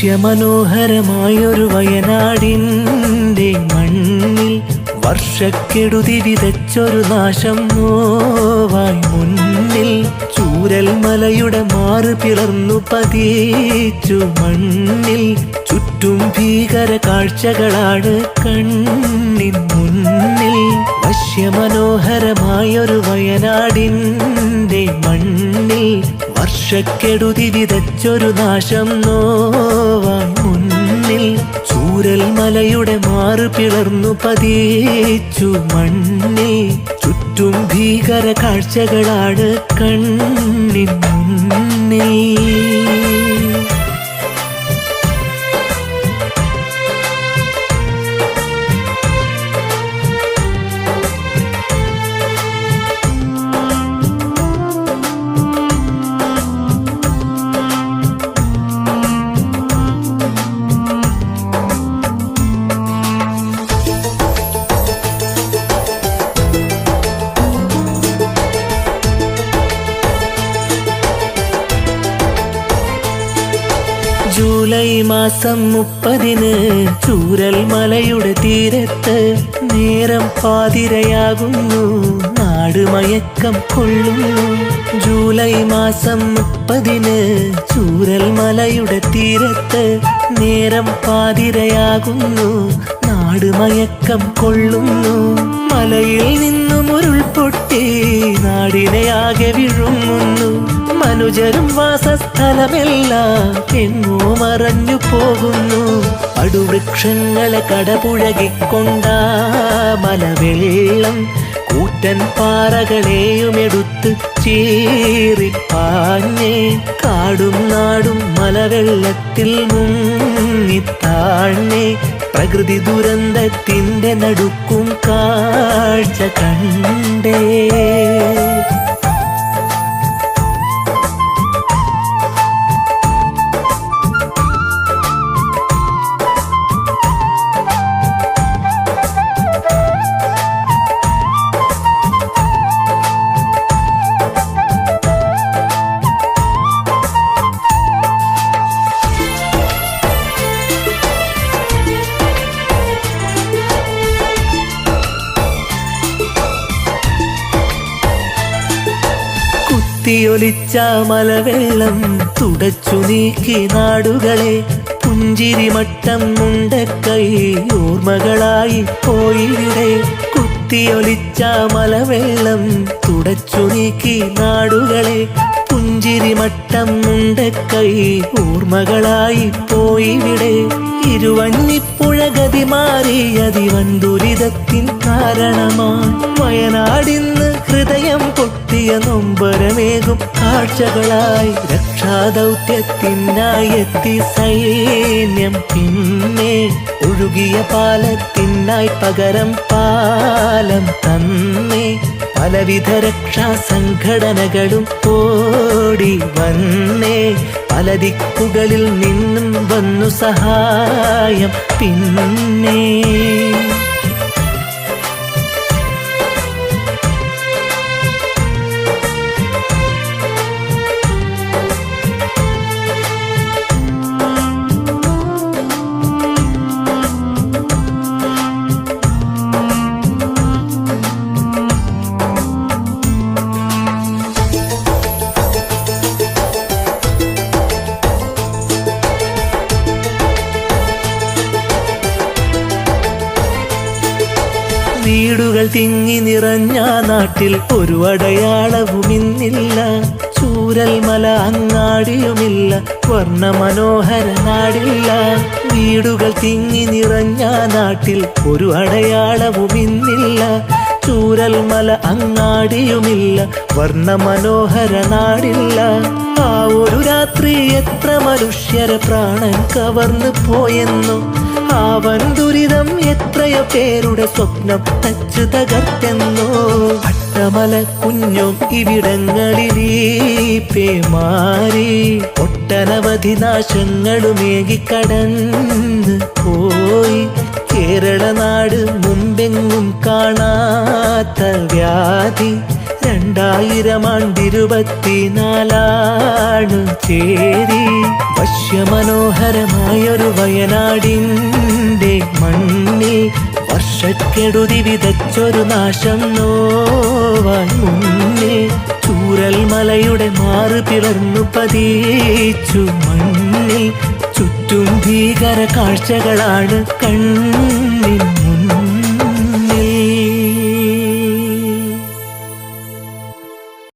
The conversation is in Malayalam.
വശ്യമനോഹരമായൊരു വയനാടിൻ്റെ മണ്ണിൽ വർഷക്കെടുതി വിതച്ചൊരു നാശം നോവായി മുന്നിൽ ചൂരൽ മലയുടെ മാറ് പിളർന്നു പതിച്ചു മണ്ണിൽ ചുറ്റും ഭീകര കാഴ്ചകളാണ് കണ്ണിൻ മുന്നിൽ. വശ്യമനോഹരമായൊരു വയനാടിൻ്റെ മണ്ണിൽ വർഷക്കെടുതി വിതച്ചൊരു നാശം നോവായി മുന്നിൽ ചൂരൽ മലയുടെ മാറ് പിളർന്നു പതിച്ചു മണ്ണിൽ ചുറ്റും ഭീകര കാഴ്ചകളാണ് കണ്ണിൻ മുന്നിൽ. ജൂലൈ മാസം 30 ചൂരൽ മലയുടെ തീരത്ത് നേരം പാതിരയാകുന്നു, നാട് മയക്കം കൊള്ളുന്നു. ജൂലൈ മാസം 30 ചൂരൽ മലയുടെ തീരത്ത് നേരം പാതിരയാകുന്നു, നാട് മയക്കം കൊള്ളുന്നു. മലയിൽ നിന്നും ഉരുൾപൊട്ടി നാടിനെ ആകെ വിഴുങ്ങുന്നു. മനുജരും വാസസ്ഥലമെല്ലാം എങ്ങോ മറഞ്ഞു പോകുന്നു. അടുവൃക്ഷങ്ങളെ കടപുഴകിക്കൊണ്ട മലവെള്ളം കൂറ്റൻ പാറകളെയും എടുത്ത് ചീറിപ്പാഞ്ഞേ കാടും നാടും മലവെള്ളത്തിൽ മുങ്ങിത്താഴ്ന്നേ പ്രകൃതി ദുരന്തത്തിൻ്റെ നടുക്കും കാഴ്ച കണ്ടേ. കുത്തിയൊലിച്ച മലവെള്ളം തുടച്ചു നീക്കി നാടുകളെ പുഞ്ചിരിമട്ടം മുണ്ടക്കൈ ഓർമ്മകളായി പോയിവിടെ. കുത്തിയൊലിച്ച മലവെള്ളം തുടച്ചു നീക്കി നാടുകളെ പുഞ്ചിരിമട്ടം മുണ്ടക്കൈ ഓർമ്മകളായി പോയിവിടെ. ഇരുവഞ്ഞിപ്പുഴ ഗതി മാറി അതിവൻ ദുരിതത്തിൻ കാരണമായി വയനാടിന്ന് ഹൃദയം പൊട്ടിയ നൊമ്പരമേകും കാഴ്ചകളായി. രക്ഷാദൗത്യത്തിനായി എത്തി സൈന്യം, പിന്നെ ഒഴുകിയ പാലത്തിനായി പകരം പാലം തന്നേ. പലവിധ രക്ഷാ സംഘടനകളും ഓടി വന്നേ, പല ദിക്കുകളിൽ നിന്നും വന്നു സഹായം പിന്നെ. വീടുകൾ തിങ്ങി നിറഞ്ഞ നാട്ടിൽ ഒരു അടയാളവും ഇന്നില്ല. ചൂരൽ മല അങ്ങാടിയുമില്ല, വർണ്ണമനോഹര നാടില്ല. വീടുകൾ തിങ്ങി നിറഞ്ഞ നാട്ടിൽ ഒരു അടയാളവും ഇന്നില്ല. ചൂരൽ മല അങ്ങാടിയുമില്ല, വർണ്ണമനോഹര നാടില്ല. ആ ഒരു രാത്രി എത്ര മനുഷ്യരെ പ്രാണൻ കവർന്നു പോയെന്നോ, ആവൻ ദുരിതം എത്രയോ പേരുടെ സ്വപ്നം തച്ചു തകർത്തെന്നോ. അട്ടമല കുഞ്ഞും ഇവിടങ്ങളിൽ പേമാരി ഒട്ടനവധി നാശങ്ങളുമേകിക്കടന്ന് പോയി. കേരള നാട് മുമ്പെങ്ങും കാണാത്ത വ്യാധി 2024 ചേരി. വശ്യമനോഹരമായൊരു വയനാടിൻ്റെ മണ്ണിൽ വർഷക്കെടുതി വിതച്ചൊരു നാശം നോവാൻ മുന്നേ ചൂരൽ മലയുടെ മാറ് പിളർന്നു പതിച്ചു മണ്ണിൽ. ചുറ്റും ഭീകര കാഴ്ചകളാണ് കണ്ണിൻ